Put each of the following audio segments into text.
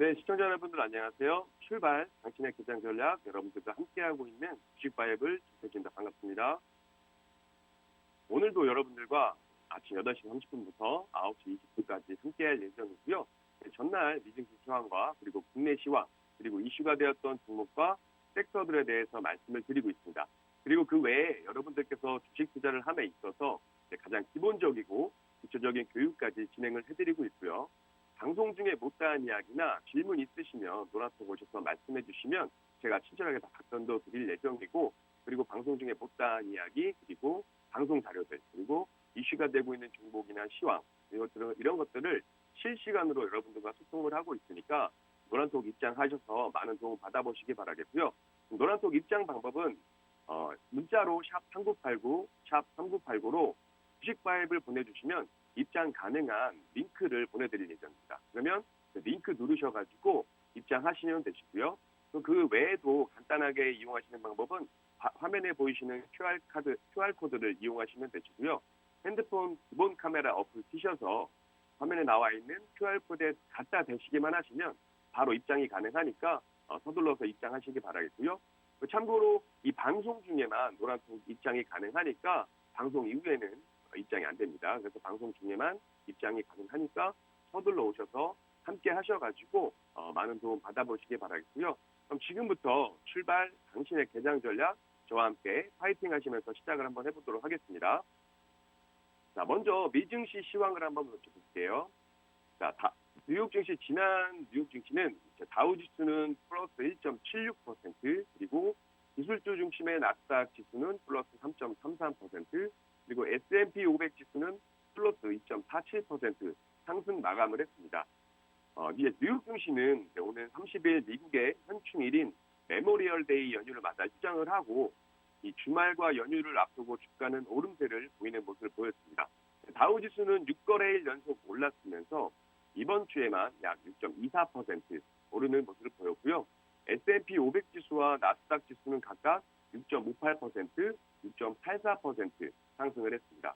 네, 시청자 여러분들 안녕하세요. 출발, 당신의 기장 전략, 여러분들과 함께하고 있는 주식바이블 주택입니다. 반갑습니다. 오늘도 여러분들과 아침 8시 30분부터 9시 20분까지 함께할 예정이고요. 네, 전날 미증시 시황과 그리고 국내 시황, 그리고 이슈가 되었던 종목과 섹터들에 대해서 말씀을 드리고 있습니다. 그리고 그 외에 여러분들께서 주식 투자를 함에 있어서 가장 기본적이고 기초적인 교육까지 진행을 해드리고 있고요. 방송 중에 못다한 이야기나 질문 있으시면 노란톡 오셔서 말씀해 주시면 제가 친절하게 다 답변도 드릴 예정이고, 그리고 방송 중에 못다한 이야기, 그리고 방송 자료들, 그리고 이슈가 되고 있는 종목이나 시황, 이런 것들을 실시간으로 여러분들과 소통을 하고 있으니까 노란톡 입장하셔서 많은 도움 받아보시기 바라겠고요. 노란톡 입장 방법은 문자로 샵 3989, 샵 3989로 주식바이블 보내주시면 입장 가능한 링크를 보내드릴 예정입니다. 그러면 링크 누르셔가지고 입장하시면 되시고요. 또 그 외에도 간단하게 이용하시는 방법은 화면에 보이시는 QR코드를 이용하시면 되시고요. 핸드폰 기본 카메라 어플 키셔서 화면에 나와 있는 QR코드에 갖다 대시기만 하시면 바로 입장이 가능하니까 서둘러서 입장하시기 바라겠고요. 참고로 이 방송 중에만 노란톡 입장이 가능하니까 방송 이후에는 입장이 안 됩니다. 그래서 방송 중에만 입장이 가능하니까 서둘러 오셔서 함께 하셔가지고 많은 도움 받아보시기 바라겠고요. 그럼 지금부터 출발, 당신의 개장 전략, 저와 함께 파이팅 하시면서 시작을 한번 해보도록 하겠습니다. 자, 먼저 미증시 시황을 한번 여쭤볼게요. 자, 지난 뉴욕 증시는 다우지수는 플러스 1.76%, 그리고 기술주 중심의 나스닥 지수는 플러스 3.33%, 그리고 S&P 500 지수는 플러스 2.47% 상승 마감을 했습니다. 이제 뉴욕 증시는 오늘 30일 미국의 현충일인 메모리얼 데이 연휴를 맞아 입장을 하고, 이 주말과 연휴를 앞두고 주가는 오름세를 보이는 모습을 보였습니다. 다우지수는 6거래일 연속 올랐으면서 이번 주에만 약 6.24% 오르는 모습을 보였고요. S&P 500 지수와 나스닥 지수는 각각 6.58%, 6.84% 상승을 했습니다.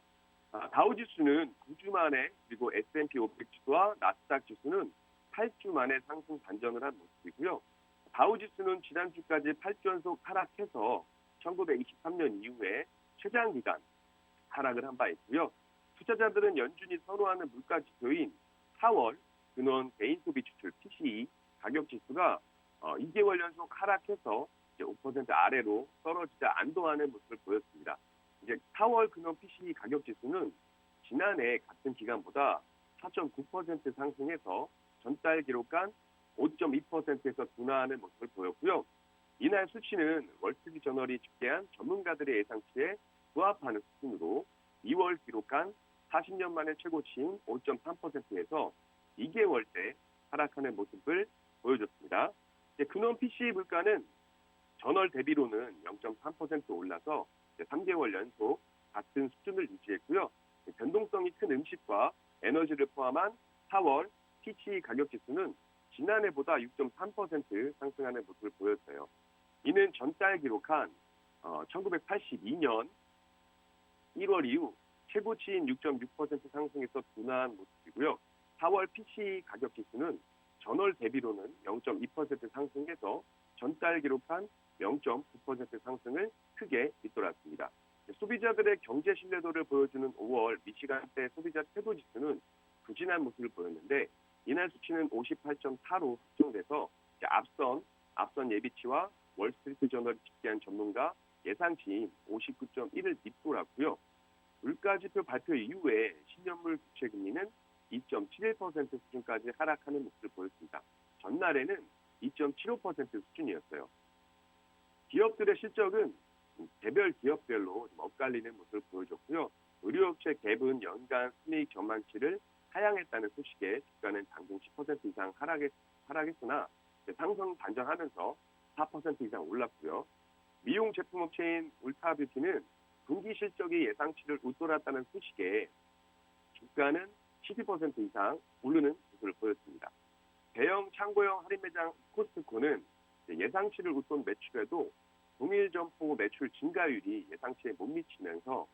다우지수는 9주 만에, 그리고 S&P 500 지수와 나스닥 지수는 8주 만에 상승 반전을 한 모습이고요. 다우지수는 지난주까지 8주 연속 하락해서 1923년 이후에 최장 기간 하락을 한 바 있고요. 투자자들은 연준이 선호하는 물가 지표인 4월 근원 개인 소비 지출 PCE 가격 지수가 2개월 연속 하락해서 이제 5% 아래로 떨어지지 안도하는 모습을 보였습니다. 이제 4월 근원 PCE 가격 지수는 지난해 같은 기간보다 4.9% 상승해서 전달 기록한 5.2%에서 둔화하는 모습을 보였고요. 이날 수치는 월스트리트 저널이 집계한 전문가들의 예상치에 부합하는 수준으로 2월 기록한 40년 만에 최고치인 5.3%에서 2개월째 하락하는 모습을 보여줬습니다. 근원 PCE 물가는 전월 대비로는 0.3% 올라서 3개월 연속 같은 수준을 유지했고요. 변동성이 큰 음식과 에너지를 포함한 4월 PCE 가격 지수는 지난해보다 6.3% 상승하는 모습을 보였어요. 이는 전달 기록한 1982년 1월 이후 최고치인 6.6% 상승해서 둔화한 모습이고요. 4월 PCE 가격 지수는 전월 대비로는 0.2% 상승해서 전달 기록한 0.9% 상승을 크게 잇돌았습니다. 소비자들의 경제 신뢰도를 보여주는 5월 미시간대 소비자 태도지수는 부진한 모습을 보였는데, 이날 수치는 58.4로 확정돼서 앞선 예비치와 월스트리트 저널이 집계한 전문가 예상치인 59.1을 밑돌았고요. 물가지표 발표 이후에 신년물 부채 금리는 2.71% 수준까지 하락하는 모습을 보였습니다. 전날에는 2.75% 수준이었어요. 기업들의 실적은 개별 기업별로 좀 엇갈리는 모습을 보여줬고요. 의료업체 갭은 연간 순이익 전망치를 하향했다는 소식에 주가는 장중 10% 이상 하락했으나 상승 반전하면서 4% 이상 올랐고요. 미용 제품 업체인 울타뷰티는 분기 실적이 예상치를 웃돌았다는 소식에 주가는 12% 이상 오르는 모습을 보였습니다. 대형 창고형 할인 매장 코스트코는 예상치를 웃돈 매출에도 동일 점포 매출 증가율이 예상치에 못 미치면서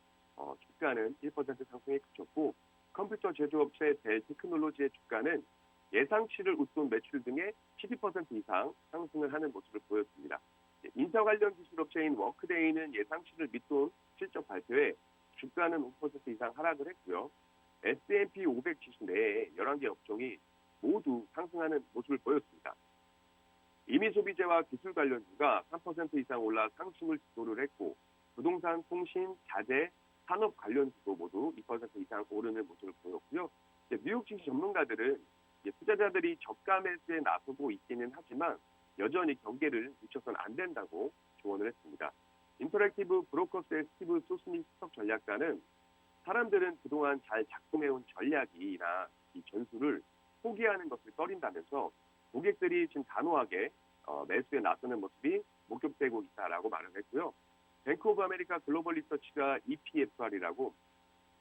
주가는 1% 상승에 그쳤고, 컴퓨터 제조업체 델 테크놀로지의 주가는 예상치를 웃돈 매출 등의 12% 이상 상승을 하는 모습을 보였습니다. 인사 관련 기술업체인 워크데이는 예상치를 밑돈 실적 발표에 주가는 5% 이상 하락을 했고요. S&P 500 지수 내에 11개 업종이 모두 상승하는 모습을 보였습니다. 임의 소비재와 기술 관련주가 3% 이상 올라 상승을 주도를 했고 부동산, 통신, 자재, 산업 관련주도 모두 2% 이상 오르는 모습을 보였고요. 뉴욕 증시 전문가들은 투자자들이 저가 매수에 나서고 있기는 하지만 여전히 경계를 늦춰서는 안 된다고 조언을 했습니다. 인터랙티브 브로커스의 스티브 소스니 수석 전략가는 사람들은 그동안 잘 작동해온 전략이나 이 전술을 포기하는 것을 꺼린다면서 고객들이 지금 단호하게 매수에 나서는 모습이 목격되고 있다라고 말을 했고요. 뱅크 오브 아메리카 글로벌 리서치가 EPFR이라고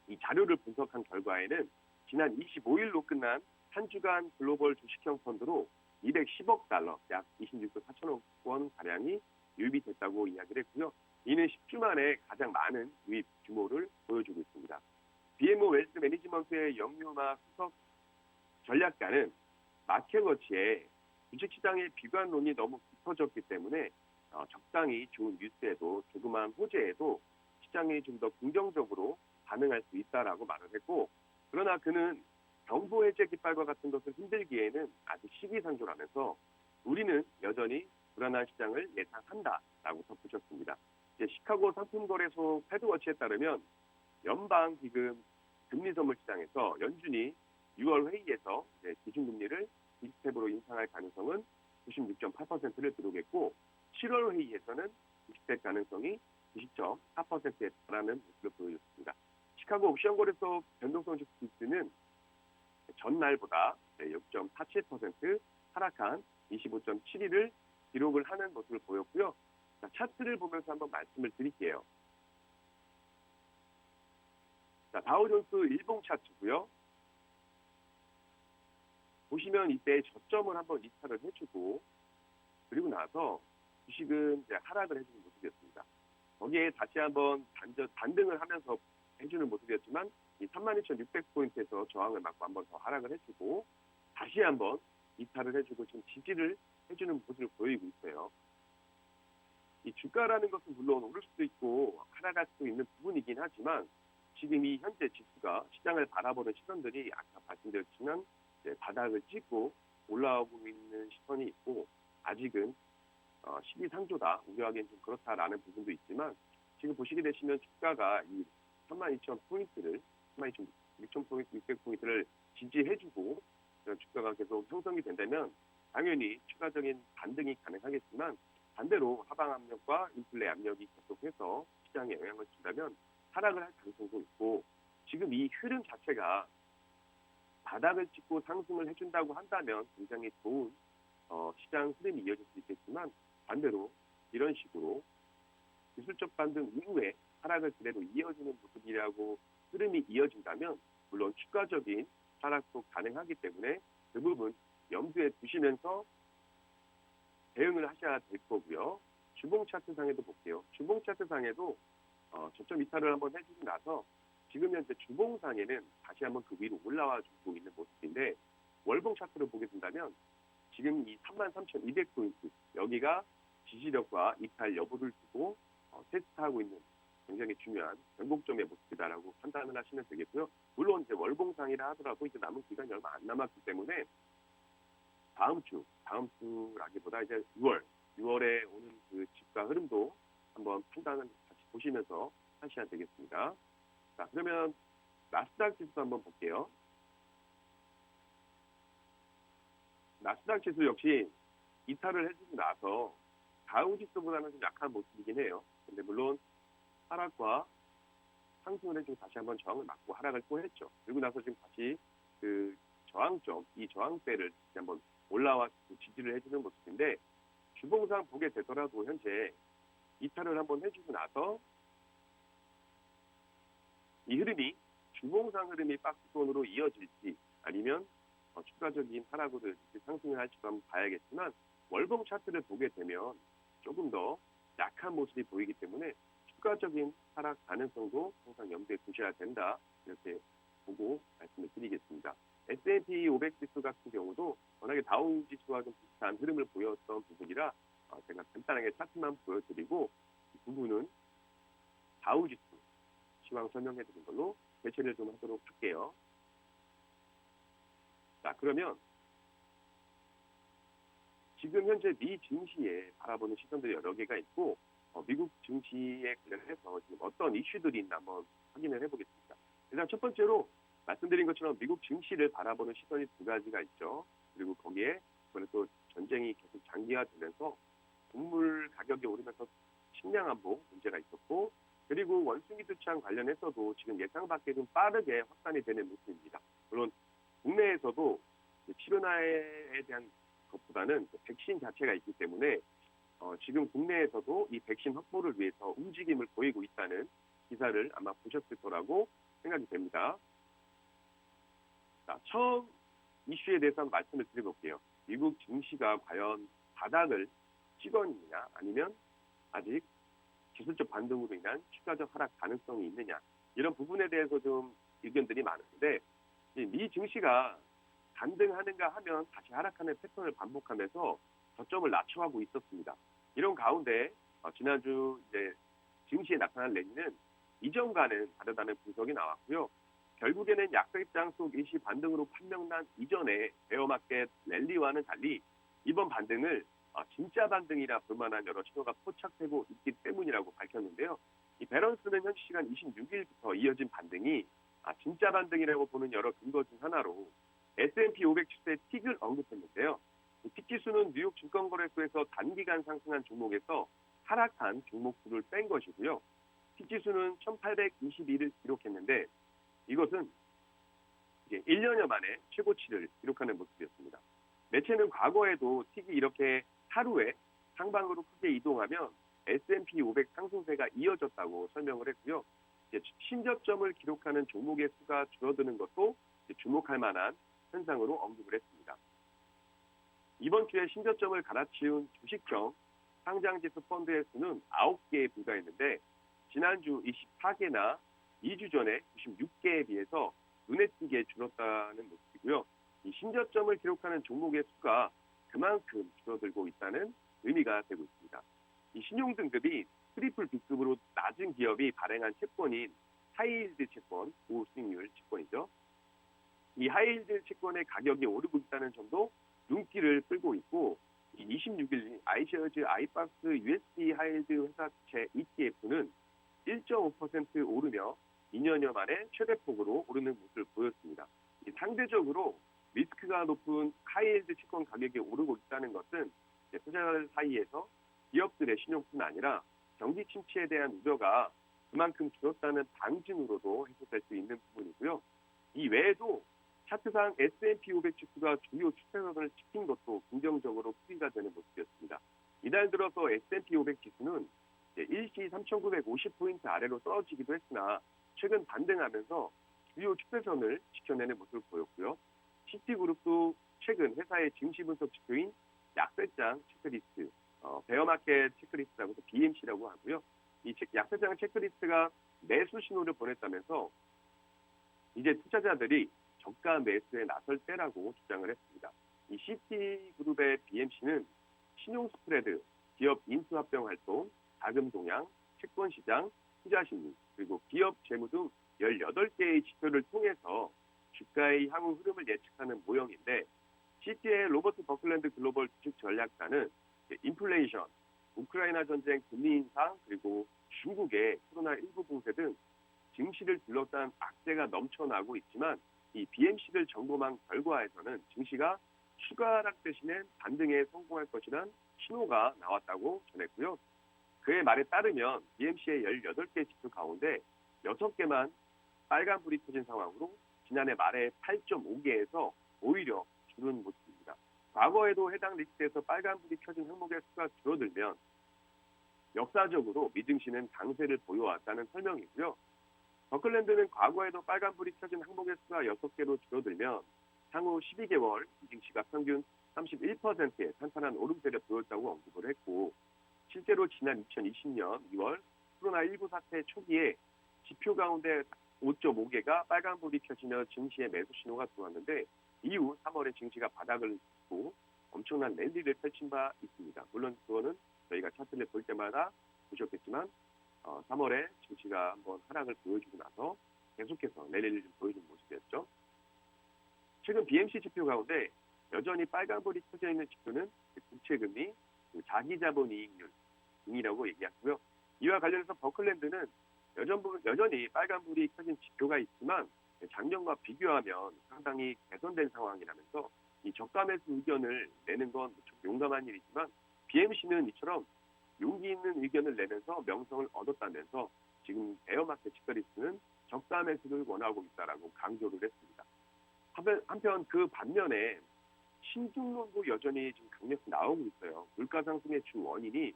이 자료를 분석한 결과에는 지난 25일로 끝난 한 주간 글로벌 주식형 펀드로 210억 달러, 약 26조 4천억 원 가량이 유입이 됐다고 이야기를 했고요. 이는 10주 만에 가장 많은 유입 규모를 보여주고 있습니다. BMO 웰스 매니지먼트의 영유마 수석 전략가는 마켓워치에 주식시장의 비관론이 너무 깊어졌기 때문에 적당히 좋은 뉴스에도 조그만 호재에도 시장이 좀 더 긍정적으로 반응할 수 있다라고 말을 했고, 그러나 그는 정보 해제 깃발과 같은 것을 흔들기에는 아직 시기상조라면서 우리는 여전히 불안한 시장을 예상한다라고 덧붙였습니다. 시카고 상품거래소 패드워치에 따르면 연방 기금 금리 선물 시장에서 연준이 6월 회의에서 기준금리를 20스텝으로 인상할 가능성은 96.8%를 기록했고 7월 회의에서는 20스텝 가능성이 90.4%에 달하는 모습을 보여줬습니다. 시카고 옵션거래소 변동성 지수는 전날보다 6.47% 하락한 25.72를 기록을 하는 모습을 보였고요. 자, 차트를 보면서 한번 말씀을 드릴게요. 자, 다우존스 일봉 차트고요. 보시면 이때 저점을 한번 이탈을 해주고 그리고 나서 주식은 이제 하락을 해주는 모습이었습니다. 거기에 다시 한번 반등을 하면서 해주는 모습이었지만 이 32,600포인트에서 저항을 맞고 한번 더 하락을 해주고 다시 한번 이탈을 해주고 지금 지지를 해주는 모습을 보이고 있어요. 이 주가라는 것은 물론 오를 수도 있고 하락할 수도 있는 부분이긴 하지만 지금 이 현재 지수가 시장을 바라보는 시선들이 아까 말씀드렸지만 바닥을 찍고 올라오고 있는 시선이 있고 아직은 시기상조다, 우려하기엔 좀 그렇다라는 부분도 있지만 지금 보시게 되시면 주가가 이 32,000포인트를 32,600포인트를 지지해주고 주가가 계속 형성이 된다면 당연히 추가적인 반등이 가능하겠지만 반대로 하방 압력과 인플레 압력이 계속해서 시장에 영향을 준다면 하락을 할 가능성도 있고 지금 이 흐름 자체가 바닥을 찍고 상승을 해준다고 한다면 굉장히 좋은 시장 흐름이 이어질 수 있겠지만 반대로 이런 식으로 기술적 반등 이후에 하락을 그대로 이어지는 모습이라고 흐름이 이어진다면 물론 추가적인 하락도 가능하기 때문에 그 부분 염두에 두시면서 대응을 하셔야 될 거고요. 주봉 차트상에도 볼게요. 주봉 차트상에도 저점 이탈을 한번 해주고 나서 지금 현재 주봉상에는 다시 한번 그 위로 올라와 주고 있는 모습인데 월봉 차트를 보게 된다면 지금 이 33,200포인트 여기가 지지력과 이탈 여부를 두고 테스트하고 있는 굉장히 중요한 변곡점의 모습이다라고 판단을 하시면 되겠고요. 물론 이제 월봉상이라 하더라도 이제 남은 기간이 얼마 안 남았기 때문에 다음 주라기보다 이제 6월에 오는 그 주가 흐름도 한번 판단을 같이 보시면서 하셔야 되겠습니다. 자, 그러면 나스닥 지수 한번 볼게요. 나스닥 지수 역시 이탈을 해주고 나서 다우 지수보다는 좀 약한 모습이긴 해요. 근데 물론 하락과 상승을 해주고 다시 한번 저항을 맞고 하락을 또 했죠. 그리고 나서 지금 다시 그 저항점, 이 저항대를 다시 한번 올라와 지지를 해주는 모습인데 주봉상 보게 되더라도 현재 이탈을 한번 해주고 나서 이 흐름이 주봉상 흐름이 박스권으로 이어질지 아니면 추가적인 하락으로 이어질지 상승을 할지 한번 봐야겠지만 월봉 차트를 보게 되면 조금 더 약한 모습이 보이기 때문에 추가적인 하락 가능성도 항상 염두에 두셔야 된다 이렇게 보고 말씀을 드리겠습니다. S&P 500 지수 같은 경우도 워낙에 다우 지수와 좀 비슷한 흐름을 보였던 부분이라 제가 간단하게 차트만 보여드리고 이 부분은 다우 지수 시황 설명해 드린 걸로 대체를 좀 하도록 할게요. 자, 그러면 지금 현재 미 증시에 바라보는 시선들이 여러 개가 있고 미국 증시에 관련해서 지금 어떤 이슈들이 있나 한번 확인을 해보겠습니다. 일단 첫 번째로 말씀드린 것처럼 미국 증시를 바라보는 시선이 두 가지가 있죠. 그리고 거기에 이번에 또 전쟁이 계속 장기화되면서 곡물 가격이 오르면서 식량 안보 문제가 있었고, 그리고 원숭이 두창 관련해서도 지금 예상 밖에 좀 빠르게 확산이 되는 모습입니다. 물론 국내에서도 치료나에 대한 것보다는 백신 자체가 있기 때문에 지금 국내에서도 이 백신 확보를 위해서 움직임을 보이고 있다는 기사를 아마 보셨을 거라고 생각이 됩니다. 자, 처음 이슈에 대해서 한번 말씀을 드려볼게요. 미국 증시가 과연 바닥을 찍었느냐, 아니면 아직 기술적 반등으로 인한 추가적 하락 가능성이 있느냐, 이런 부분에 대해서 좀 의견들이 많은데, 미 증시가 반등하는가 하면 다시 하락하는 패턴을 반복하면서 저점을 낮춰가고 있었습니다. 이런 가운데 지난주 이제 증시에 나타난 랠리는 이전과는 다르다는 분석이 나왔고요. 결국에는 약세장 속 일시 반등으로 판명난 이전의 베어마켓 랠리와는 달리 이번 반등을 진짜 반등이라 볼 만한 여러 신호가 포착되고 있기 때문이라고 밝혔는데요. 이 밸런스는 현지 시간 26일부터 이어진 반등이 진짜 반등이라고 보는 여러 근거 중 하나로 S&P 500 지수의 틱을 언급했는데요. 틱 지수는 뉴욕 증권거래소에서 단기간 상승한 종목에서 하락한 종목수를 뺀 것이고요. 틱 지수는 1822를 기록했는데 이것은 이제 1년여 만에 최고치를 기록하는 모습이었습니다. 매체는 과거에도 틱이 이렇게 하루에 상방으로 크게 이동하면 S&P 500 상승세가 이어졌다고 설명을 했고요. 신저점을 기록하는 종목의 수가 줄어드는 것도 주목할 만한 현상으로 언급을 했습니다. 이번 주에 신저점을 갈아치운 주식형 상장지수 펀드의 수는 9개에 불과했는데 지난주 24개나 2주 전에 96개에 비해서 눈에 띄게 줄었다는 모습이고요. 이 신저점을 기록하는 종목의 수가 그만큼 줄어들고 있다는 의미가 되고 있습니다. 이 신용 등급이 트리플 B급으로 낮은 기업이 발행한 채권인 하이힐드 채권, 고수익률 채권이죠. 이 하이힐드 채권의 가격이 오르고 있다는 점도 눈길을 끌고 있고, 26일 아이셔즈 아이박스 USD 하이힐드 회사채 ETF는 1.5% 오르며 2년여 만에 최대폭으로 오르는 모습을 보였습니다. 상대적으로 리스크가 높은 하이힐드 채권 가격이 오르고 있다는 것은 투자자들 사이에서 기업들의 신용뿐 아니라 경기 침체에 대한 우려가 그만큼 줄었다는 방증으로도 해석될 수 있는 부분이고요. 이 외에도 차트상 S&P 500 지수가 주요 추세선을 지킨 것도 긍정적으로 풀이가 되는 모습이었습니다. 이달 들어서 S&P 500 지수는 일시 3,950포인트 아래로 떨어지기도 했으나 최근 반등하면서 주요 추세선을 지켜내는 모습을 보였고요. 시티그룹도 최근 회사의 증시 분석 지표인 약세장 체크리스트, 베어마켓 체크리스트라고 해서 BMC라고 하고요. 이 약세장 체크리스트가 매수 신호를 보냈다면서 이제 투자자들이 저가 매수에 나설 때라고 주장을 했습니다. 이 시티그룹의 BMC는 신용 스프레드, 기업 인수합병 활동, 자금 동향, 채권 시장, 투자 심리, 그리고 기업 재무 등 18개의 지표를 통해서 주가의 향후 흐름을 예측하는 모형인데, 시티의 로버트 버클랜드 글로벌 주식 전략가는 인플레이션, 우크라이나 전쟁 금리 인상, 그리고 중국의 코로나19 봉쇄 등 증시를 둘러싼 악재가 넘쳐나고 있지만 이 BMC를 점검한 결과에서는 증시가 추가 하락 대신에 반등에 성공할 것이란 신호가 나왔다고 전했고요. 그의 말에 따르면 BMC의 18개 지표 가운데 6개만 빨간불이 켜진 상황으로 지난해 말에 8.5개에서 오히려 줄은 모습입니다. 과거에도 해당 리스트에서 빨간불이 켜진 항목의 수가 줄어들면 역사적으로 미증시는 강세를 보여왔다는 설명이고요. 버클랜드는 과거에도 빨간불이 켜진 항목의 수가 6개로 줄어들면 향후 12개월 미증시가 평균 31%의 탄탄한 오름세를 보였다고 언급을 했고, 실제로 지난 2020년 2월 코로나19 사태 초기에 지표 가운데 5.5개가 빨간불이 켜지며 증시의 매수 신호가 들어왔는데 이후 3월에 증시가 바닥을 짚고 엄청난 랠리를 펼친 바 있습니다. 물론 그거는 저희가 차트를 볼 때마다 보셨겠지만 3월에 증시가 한번 하락을 보여주고 나서 계속해서 랠리를 좀 보여준 모습이었죠. 최근 BMC 지표 가운데 여전히 빨간불이 켜져 있는 지표는 국채금리, 자기자본이익률 등이라고 얘기하고요. 이와 관련해서 버클랜드는 여전히 빨간불이 켜진 지표가 있지만 작년과 비교하면 상당히 개선된 상황이라면서 이 저가 매수 의견을 내는 건 무척 용감한 일이지만 BMC는 이처럼 용기 있는 의견을 내면서 명성을 얻었다면서 지금 베어마켓 시커리스는 저가 매수를 원하고 있다라고 강조를 했습니다. 한편 그 반면에 신중론도 여전히 지금 강력히 나오고 있어요. 물가 상승의 주 원인이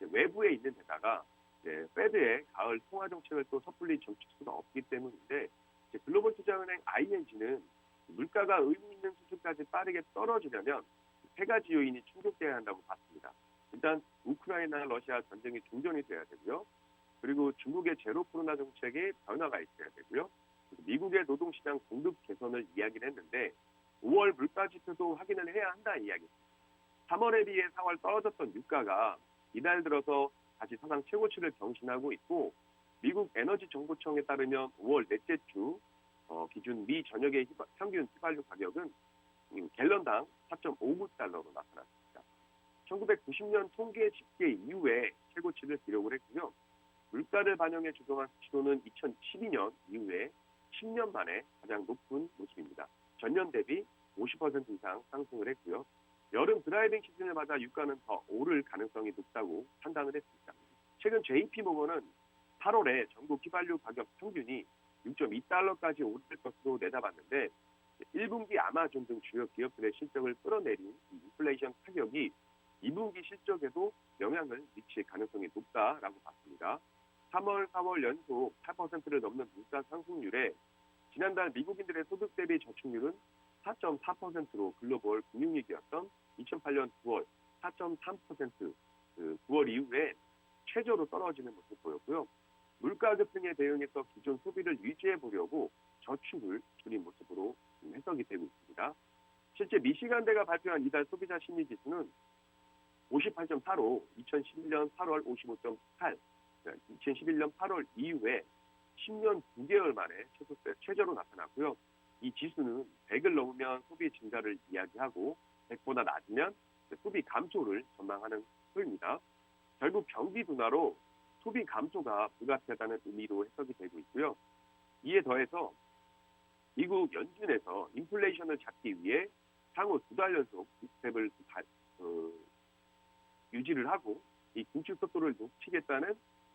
외부에 있는 데다가 페드의 가을 통화 정책을 또 섣불리 점칠 수가 없기 때문인데 글로벌 투자은행 ING는 물가가 의미 있는 수준까지 빠르게 떨어지려면 세 가지 요인이 충족돼야 한다고 봤습니다. 일단 우크라이나 러시아 전쟁이 종전이 돼야 되고요. 그리고 중국의 제로 코로나 정책에 변화가 있어야 되고요. 미국의 노동시장 공급 개선을 이야기를 했는데 5월 물가 지표도 확인을 해야 한다 이야기입니다. 3월에 비해 4월 떨어졌던 유가가 이달 들어서 다시 사상 최고치를 경신하고 있고 미국 에너지 정보청에 따르면 5월 넷째 주 기준 미 전역의 평균 휘발유 가격은 갤런당 4.59달러로 나타났습니다. 1990년 통계 집계 이후에 최고치를 기록을 했고요. 물가를 반영해 조정한 수치도는 2012년 이후에 10년 만에 가장 높은 모습입니다. 전년 대비 50% 이상 상승을 했고요. 여름 드라이빙 시즌을 맞아 유가는 더 오를 가능성이 높다고 판단을 했습니다. 최근 JP모건은 8월에 전국 휘발유 가격 평균이 6.2달러까지 오를 것으로 내다봤는데 1분기 아마존 등 주요 기업들의 실적을 끌어내린 인플레이션 타격이 2분기 실적에도 영향을 미칠 가능성이 높다라고 봤습니다. 3월, 4월 연속 8%를 넘는 물가 상승률에 지난달 미국인들의 소득 대비 저축률은 4.4%로 글로벌 금융위기였던 2008년 9월 4.3%, 9월 이후에 최저로 떨어지는 모습을 보였고요. 물가 급등에 대응해서 기존 소비를 유지해 보려고 저축을 줄인 모습으로 해석이 되고 있습니다. 실제 미시간대가 발표한 이달 소비자 심리지수는 58.4로 2011년 8월 55.8, 2011년 8월 이후에 10년 9개월 만에 최저로 나타났고요. 이 지수는 100을 넘으면 소비 증가를 이야기하고 100보다 낮으면 소비 감소를 전망하는 수입니다. 결국 경기 둔화로 소비 감소가 불가피하다는 의미로 해석이 되고 있고요. 이에 더해서 미국 연준에서 인플레이션을 잡기 위해 향후 2달 연속 스텝을 유지를 하고 이 긴축 속도를 높이겠다는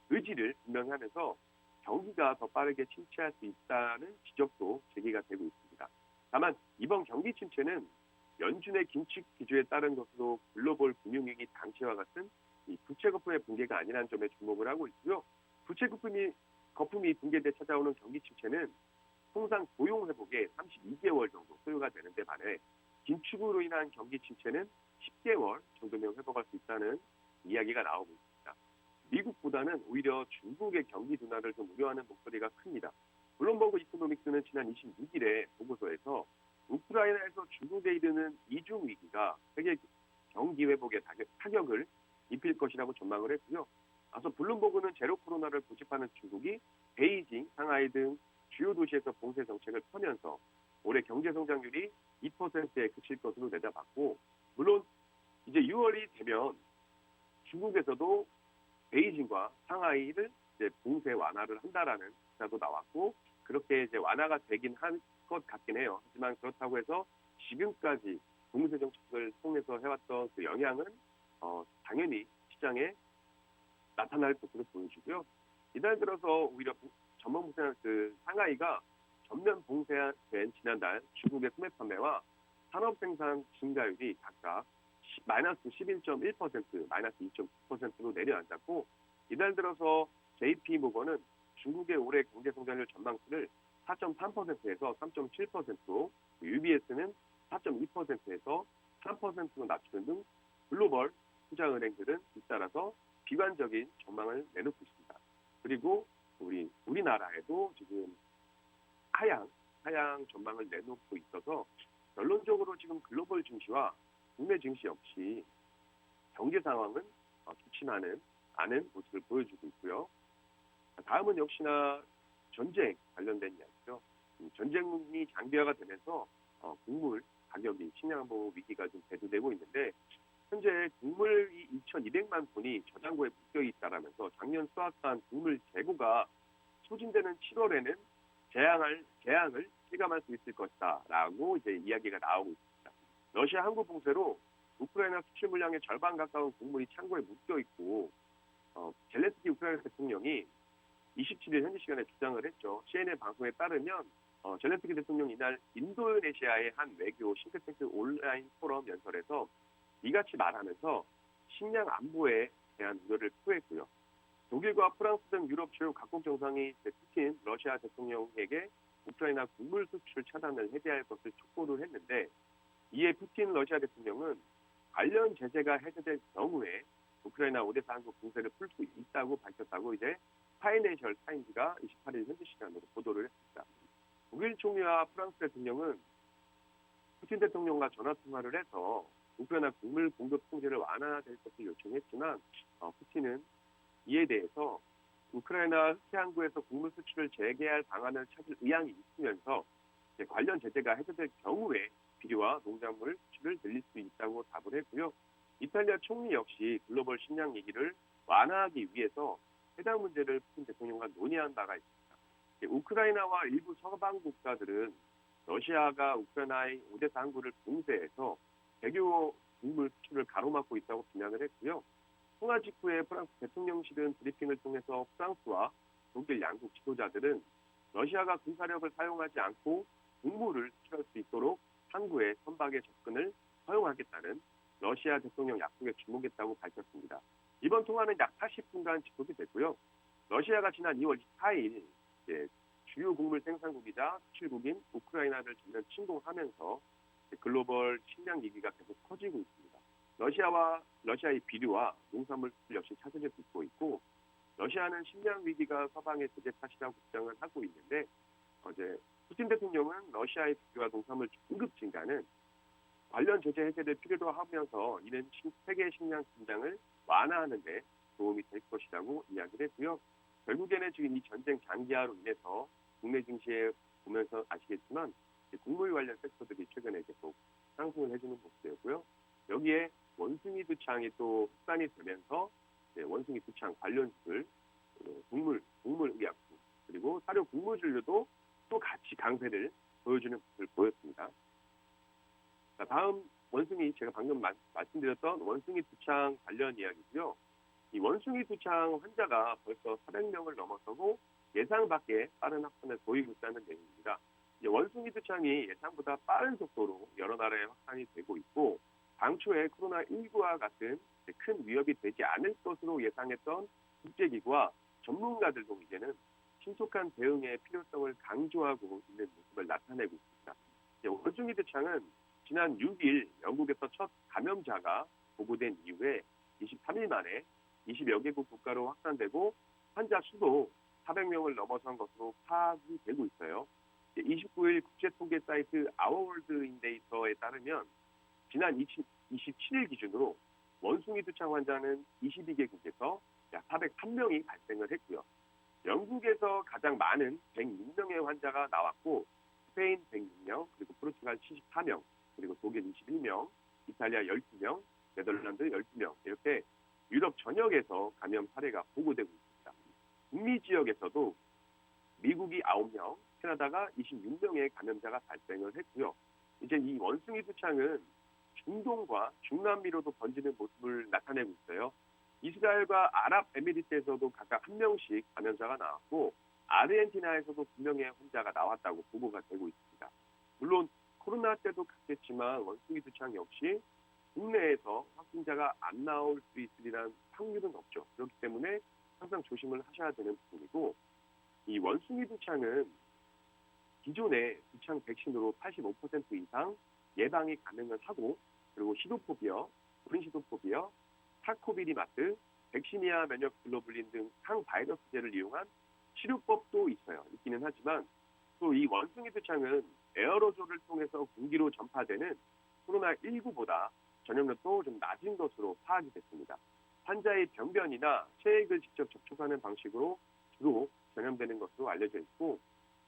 의지를 분명히 하면서 경기가 더 빠르게 침체할 수 있다는 지적도 제기가 되고 있습니다. 다만 이번 경기 침체는 연준의 긴축 기조에 따른 것으로 글로벌 금융위기 당시와 같은 이 부채 거품의 붕괴가 아니라는 점에 주목을 하고 있고요. 부채 거품이 붕괴돼 찾아오는 경기 침체는 통상 고용 회복에 32개월 정도 소요가 되는데 반해 긴축으로 인한 경기 침체는 10개월 정도면 회복할 수 있다는 이야기가 나오고 있습니다. 미국보다는 오히려 중국의 경기 둔화를 좀 우려하는 목소리가 큽니다. 블룸버그 이코노믹스는 지난 26일에 보고서에서 우크라이나에서 중국에 이르는 이중 위기가 세계 경기 회복에 타격을 입힐 것이라고 전망을 했고요. 앞서 블룸버그는 제로 코로나를 고집하는 중국이 베이징, 상하이 등 주요 도시에서 봉쇄 정책을 펴면서 올해 경제 성장률이 2%에 그칠 것으로 내다봤고, 물론 이제 6월이 되면 중국에서도 베이징과 상하이를 이제 봉쇄 완화를 한다라는 기사도 나왔고, 그렇게 이제 완화가 되긴 한 것 같긴 해요. 하지만 그렇다고 해서 지금까지 봉쇄 정책을 통해서 해왔던 그 영향은 당연히 시장에 나타날 것으로 보여지고요. 이달 들어서 오히려 전면 봉쇄한 그 상하이가 전면 봉쇄된 지난달 중국의 소매 판매와 산업 생산 증가율이 각각 마이너스 11.1%, 마이너스 2.9%로 내려앉았고, 이달 들어서 JP모건은 중국의 올해 경제 성장률 전망치를 4.3%에서 3.7%로, UBS는 4.2%에서 3%로 낮추는 등 글로벌 투자은행들은 잇따라서 비관적인 전망을 내놓고 있습니다. 그리고 우리나라에도 지금 하향 하향 전망을 내놓고 있어서 결론적으로 지금 글로벌 증시와 국내 증시 역시 경제 상황은 좋지만은 않은 모습을 보여주고 있고요. 다음은 역시나 전쟁 관련된 이야기죠. 전쟁이 장기화가 되면서 곡물 가격이 식량안보 위기가 좀 대두되고 있는데 현재 곡물이 2,200만 톤이 저장고에 묶여 있다라면서 작년 수확한 곡물 재고가 소진되는 7월에는 재앙을 실감할 수 있을 것이다라고 이제 이야기가 나오고 있습니다. 러시아 항구 봉쇄로 우크라이나 수출 물량의 절반 가까운 곡물이 창고에 묶여 있고 젤렌스키 우크라이나 대통령이 27일 현지 시간에 주장을 했죠. CNN 방송에 따르면 젤렌스키 대통령이 이날 인도네시아의 한 외교 싱크탱크 온라인 포럼 연설에서 이같이 말하면서 식량 안보에 대한 우려를 표했고요. 독일과 프랑스 등 유럽 주요 각국 정상이 푸틴 러시아 대통령에게 우크라이나 곡물 수출 차단을 해제할 것을 촉구를 했는데 이에 푸틴 러시아 대통령은 관련 제재가 해제될 경우에 우크라이나 오데사 항구 공세를 풀 수 있다고 밝혔다고 이제 파이낸셜 타임즈가 28일 현지 시간으로 보도를 했습니다. 독일 총리와 프랑스 대통령은 푸틴 대통령과 전화 통화를 해서 우크라이나 곡물 공급 통제를 완화될 것을 요청했지만 푸틴은 이에 대해서 우크라이나 흑해 항구에서 곡물 수출을 재개할 방안을 찾을 의향이 있으면서 관련 제재가 해제될 경우에 비료와 농작물 수출을 늘릴 수 있다고 답을 했고요. 이탈리아 총리 역시 글로벌 식량 위기를 완화하기 위해서 해당 문제를 푸틴 대통령과 논의한 바가 있습니다. 우크라이나와 일부 서방 국가들은 러시아가 우크라이나의 오데사 항구를 봉쇄해서 대규모 곡물 수출을 가로막고 있다고 비난을 했고요. 통화 직후에 프랑스 대통령실은 브리핑을 통해서 프랑스와 독일 양국 지도자들은 러시아가 군사력을 사용하지 않고 곡물을 수출할 수 있도록 항구의 선박의 접근을 허용하겠다는 러시아 대통령 약속에 주목했다고 밝혔습니다. 이번 통화는 약 80분간 지속이 됐고요. 러시아가 지난 2월 24일 주요 곡물 생산국이자 수출국인 우크라이나를 전면 침공하면서 글로벌 식량 위기가 계속 커지고 있습니다. 러시아의 비료와 농산물 수출 역시 차질을 빚고 있고 러시아는 식량 위기가 서방의 제재 탓이라고 주장을 하고 있는데 어제 푸틴 대통령은 러시아의 비료와 농산물 공급 증가는 관련 제재 해제를 필요로 하면서 이는 세계 식량 긴장을 완화하는 데 도움이 될 것이라고 이야기를 했고요. 결국에는 지금 이 전쟁 장기화로 인해서 국내 증시에 보면서 아시겠지만 곡물 관련 섹터들이 최근에 계속 상승을 해주는 모습이었고요. 여기에 원숭이 두창이 또 흡산이 되면서 원숭이 두창 관련주들, 곡물의약품 그리고 사료 곡물주류도 또 같이 강세를 보여주는 모습을 보였습니다. 자, 다음 원숭이 제가 방금 말씀드렸던 원숭이 두창 관련 이야기고요. 이 원숭이 두창 환자가 벌써 400명을 넘어서고 예상 밖에 빠른 확산을 보이고 있다는 내용입니다. 원숭이 두창이 예상보다 빠른 속도로 여러 나라에 확산이 되고 있고 당초에 코로나19와 같은 큰 위협이 되지 않을 것으로 예상했던 국제기구와 전문가들도 이제는 신속한 대응의 필요성을 강조하고 있는 모습을 나타내고 있습니다. 원숭이 두창은 지난 6일 영국에서 첫 감염자가 보고된 이후에 23일 만에 20여 개국 국가로 확산되고 환자 수도 400명을 넘어선 것으로 파악이 되고 있어요. 29일 국제통계 사이트 아워월드인데이터에 따르면 지난 27일 기준으로 원숭이 두창 환자는 22개국에서 약 403명이 발생을 했고요. 영국에서 가장 많은 106명의 환자가 나왔고 스페인 106명, 그리고 포르투갈 74명, 그리고 독일 21명, 이탈리아 12명, 네덜란드 12명 이렇게 유럽 전역에서 감염 사례가 보고되고 있습니다. 북미 지역에서도 미국이 9명, 캐나다가 26명의 감염자가 발생을 했고요. 이제 이 원숭이 두창은 중동과 중남미로도 번지는 모습을 나타내고 있어요. 이스라엘과 아랍에미리트에서도 각각 한 명씩 감염자가 나왔고 아르헨티나에서도 2명의 환자가 나왔다고 보고가 되고 있습니다. 물론 코로나 때도 같겠지만 원숭이 두창 역시 국내에서 확진자가 안 나올 수 있으리란 확률은 없죠. 그렇기 때문에 항상 조심을 하셔야 되는 부분이고 이 원숭이 두창은 기존의 두창 백신으로 85% 이상 예방이 가능을 하고 그리고 시도포비어, 브린시도포비어, 타코비리마스, 백시니아 면역 글로불린 등 항바이러스제를 이용한 치료법도 있어요. 있기는 하지만 또 이 원숭이 두창은 에어로졸을 통해서 공기로 전파되는 코로나19보다 전염력도 좀 낮은 것으로 파악이 됐습니다. 환자의 병변이나 체액을 직접 접촉하는 방식으로 주로 전염되는 것으로 알려져 있고,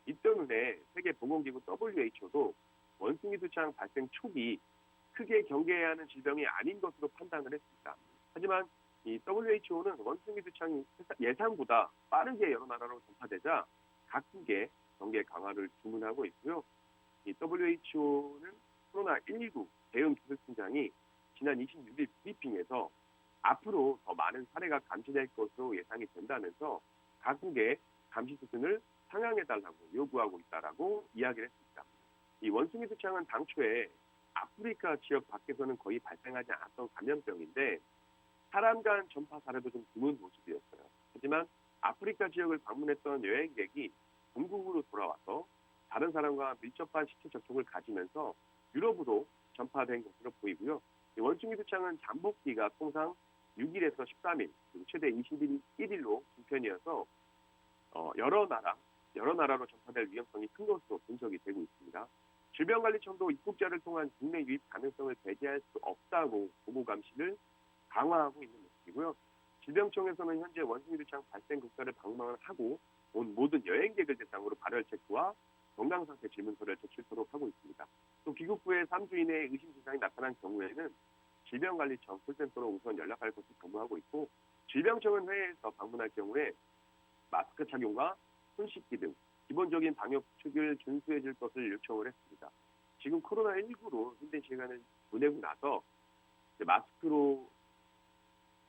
이 때문에 세계보건기구 WHO도 원숭이 두창 발생 초기 크게 경계해야 하는 질병이 아닌 것으로 판단을 했습니다. 하지만 이 WHO는 원숭이 두창이 예상보다 빠르게 여러 나라로 전파되자 각국의 경계 강화를 주문하고 있고요. 이 WHO는 코로나19 대응 기술팀장이 지난 26일 브리핑에서 앞으로 더 많은 사례가 감지될 것으로 예상이 된다면서 각국의 감시 수준을 상향해달라고 요구하고 있다라고 이야기를 했습니다. 이 원숭이 두창은 당초에 아프리카 지역 밖에서는 거의 발생하지 않았던 감염병인데 사람 간 전파 사례도 좀 드문 모습이었어요. 하지만 아프리카 지역을 방문했던 여행객이 본국으로 돌아와서 다른 사람과 밀접한 신체 접촉을 가지면서 유럽으로 전파된 것으로 보이고요. 원숭이 두창은 잠복기가 통상 6일에서 13일, 그리고 최대 21일로 두 편이어서 여러 나라로 전파될 위험성이 큰 것으로 분석이 되고 있습니다. 질병관리청도 입국자를 통한 국내 유입 가능성을 배제할 수 없다고 보고 감시를 강화하고 있는 모습이고요. 질병청에서는 현재 원숭이 두창 발생 국가를 방문하고 온 모든 여행객을 대상으로 발열 체크와 건강 상태 질문서를 제출토록 하고 있습니다. 또 귀국 후에 3주 이내에 의심 증상이 나타난 경우에는 질병관리청 콜센터로 우선 연락할 것을 권고하고 있고, 질병청은 회의에서 방문할 경우에 마스크 착용과 손 씻기 등 기본적인 방역 수칙을 준수해 줄 것을 요청을 했습니다. 지금 코로나19로 힘든 시간을 보내고 나서 마스크로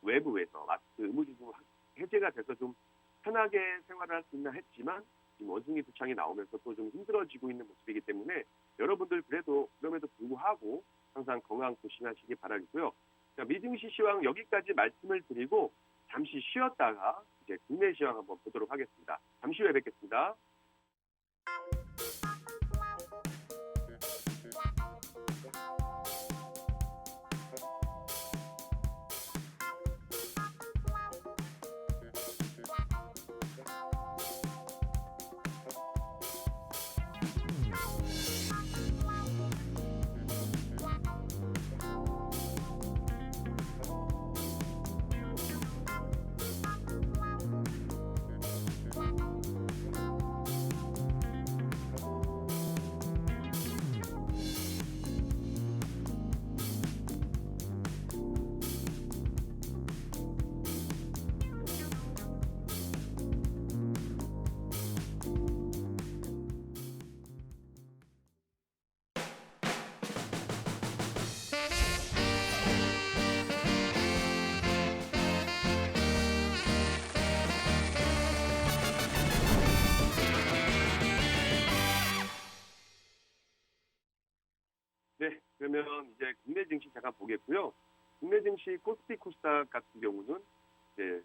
외부에서 마스크 의무 주고 해제가 돼서 좀 편하게 생활을 할 수 있나 했지만 지금 원숭이 두창이 나오면서 또 좀 힘들어지고 있는 모습이기 때문에 여러분들 그럼에도 불구하고 항상 건강 조심하시기 바라겠고요. 자, 미증시 시황 여기까지 말씀을 드리고 잠시 쉬었다가 이제 국내 시황 한번 보도록 하겠습니다. 잠시 후에 뵙겠습니다. 네, 그러면 이제 국내 증시 잠깐 보겠고요. 국내 증시 코스피 코스닥 같은 경우는 이제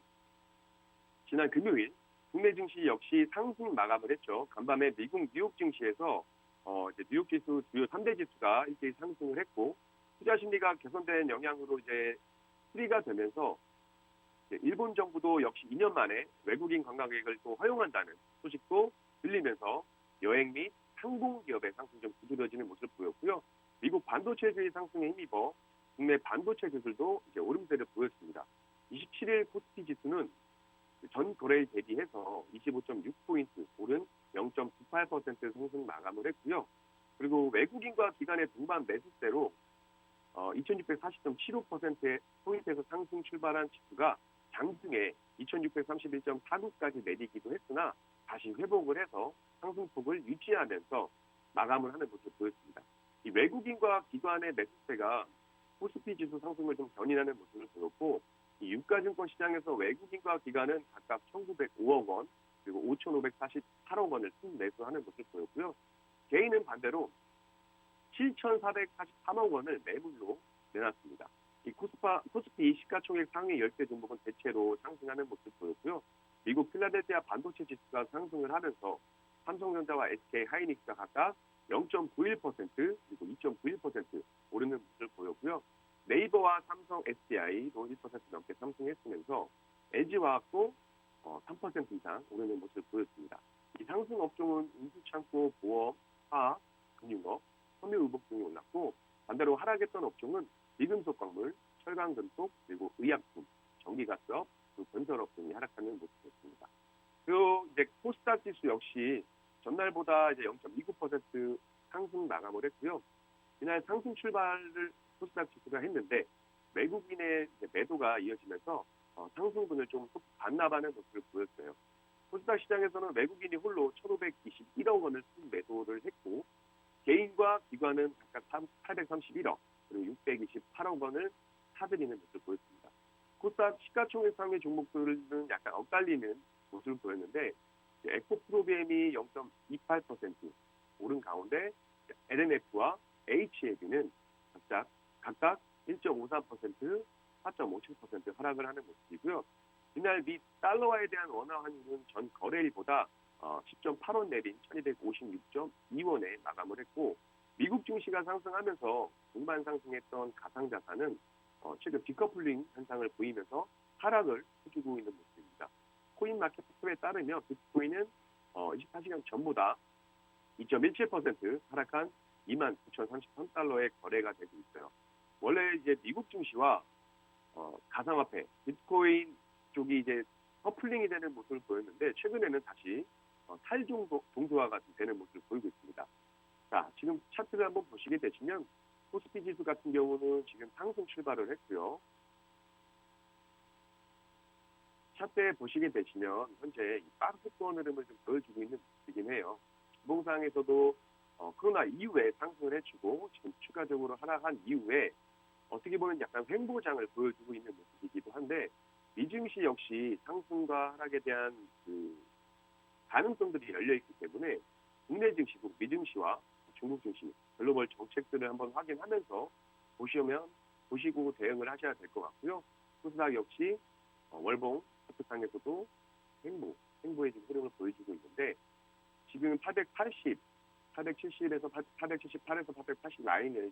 지난 금요일 국내 증시 역시 상승 마감을 했죠. 간밤에 미국 뉴욕 증시에서 이제 뉴욕 지수 주요 3대 지수가 일제히 상승을 했고, 투자 심리가 개선된 영향으로 이제 수리가 되면서 일본 정부도 역시 2년 만에 외국인 관광객을 또 허용한다는 소식도 들리면서 여행 및 항공 기업의 상승 좀 두드러지는 모습을 보였고요. 미국 반도체주의 상승에 힘입어 국내 반도체 기술도 이제 오름세를 보였습니다. 27일 코스피 지수는 전 거래일 대비해서 25.6포인트 오른 0.98% 상승 마감을 했고요. 그리고 외국인과 기관의 동반 매수세로 2640.75%의 포인트에서 상승 출발한 지수가 장중에 2631.49까지 내리기도 했으나 다시 회복을 해서 상승폭을 유지하면서 마감을 하는 모습을 보였습니다. 이 외국인과 기관의 매수세가 코스피 지수 상승을 좀 견인하는 모습을 보였고, 이 유가증권 시장에서 외국인과 기관은 각각 1,905억 원 그리고 5,548억 원을 순매수하는 모습을 보였고요. 개인은 반대로 7,443억 원을 매물로 내놨습니다. 이 코스피 시가총액 상위 10개 종목은 대체로 상승하는 모습을 보였고요. 미국 필라델피아 반도체 지수가 상승을 하면서 삼성전자와 SK 하이닉스가 각각 0.91% 그리고 2.91% 오르는 모습을 보였고요. 네이버와 삼성 SDI도 1% 넘게 상승했으면서 LG화학도 3% 이상 오르는 모습을 보였습니다. 이 상승 업종은 운수창고, 보험, 화학, 금융업, 섬유의복 등이 올랐고 반대로 하락했던 업종은 비금속 광물, 철강금속, 그리고 의약품, 전기가스업, 그리고 건설업 등이 하락하는 모습이었습니다. 그리고 이제 코스닥 지수 역시 전날보다 이제 0.29% 상승 마감을 했고요. 이날 상승 출발을 코스닥 지수가 했는데 외국인의 매도가 이어지면서 상승분을 좀 반납하는 모습을 보였어요. 코스닥 시장에서는 외국인이 홀로 1,521억 원을 순매도를 했고 개인과 기관은 각각 831억 그리고 628억 원을 사들이는 모습을 보였습니다. 코스닥 시가총액 상위 종목들은 약간 엇갈리는 모습을 보였는데 에코프로비엠이 0.28% 오른 가운데 LNF와 HLB는 각각 1.53%, 4.57% 하락을 하는 모습이고요. 이날 미 달러화에 대한 원화 환율은 전 거래일보다 10.8원 내린 1256.2원에 마감을 했고 미국 증시가 상승하면서 동반 상승했던 가상자산은 최근 디커플링 현상을 보이면서 하락을 해주고 있는 모습입니다. 코인마켓에 따르면 비트코인은 24시간 전보다 2.17% 하락한 29,033달러의 거래가 되고 있어요. 원래 이제 미국 증시와 가상화폐, 비트코인 쪽이 이제 커플링이 되는 모습을 보였는데 최근에는 다시 탈종도화가 되는 모습을 보이고 있습니다. 자, 지금 차트를 한번 보시게 되시면 코스피 지수 같은 경우는 지금 상승 출발을 했고요. 차트에 보시게 되시면 현재 이 박스권 흐름을 좀 보여주고 있는 모습이긴 해요. 주봉상에서도 코로나 이후에 상승을 해주고 지금 추가적으로 하락한 이후에 어떻게 보면 약간 횡보장을 보여주고 있는 모습이기도 한데 미증시 역시 상승과 하락에 대한 그 가능성들이 열려 있기 때문에 국내 증시도 미증시와 중국 증시 글로벌 정책들을 한번 확인하면서 보시고 대응을 하셔야 될 것 같고요. 코스닥 역시 월봉 차트상에서도 횡보의 흐름을 보여주고 있는데 지금 880, 870에서 878에서 880 라인을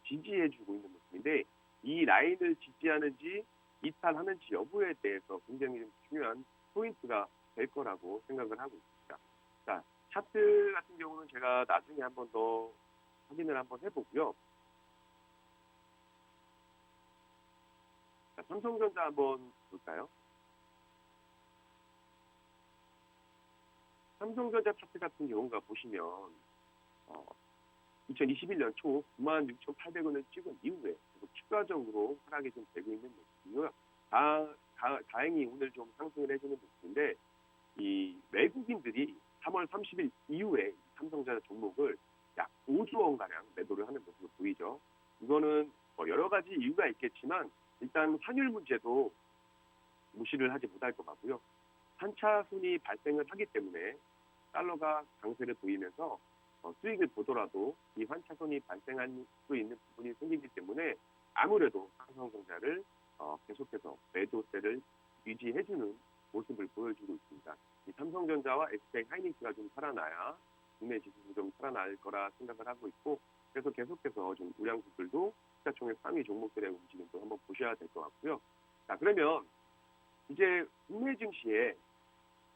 지지해주고 있는 모습인데 이 라인을 지지하는지 이탈하는지 여부에 대해서 굉장히 좀 중요한 포인트가 될 거라고 생각을 하고 있습니다. 자, 차트 같은 경우는 제가 나중에 한번 더 확인을 한번 해보고요. 자, 삼성전자 한번 볼까요? 삼성전자 차트 같은 경우가 보시면 2021년 초 96,800원을 찍은 이후에 계속 추가적으로 하락이 좀 되고 있는 모습이고요. 다행히 오늘 좀 상승을 해주는 모습인데 이 외국인들이 3월 30일 이후에 삼성전자 종목을 약 5조 원가량 매도를 하는 모습을 보이죠. 이거는 여러 가지 이유가 있겠지만 일단 환율 문제도 무시를 하지 못할 것 같고요. 환차손이 발생을 하기 때문에 달러가 강세를 보이면서 수익을 보더라도 이 환차손이 발생할 수 있는 부분이 생기기 때문에 아무래도 삼성전자를 계속해서 매도세를 유지해주는 모습을 보여주고 있습니다. 이 삼성전자와 SK 하이닉스가 좀 살아나야 국내 지수도 좀 살아날 거라 생각을 하고 있고 그래서 계속해서 좀 우량주들도 시가총액 상위 종목들의 움직임도 한번 보셔야 될 것 같고요. 자, 그러면 이제 국내 증시에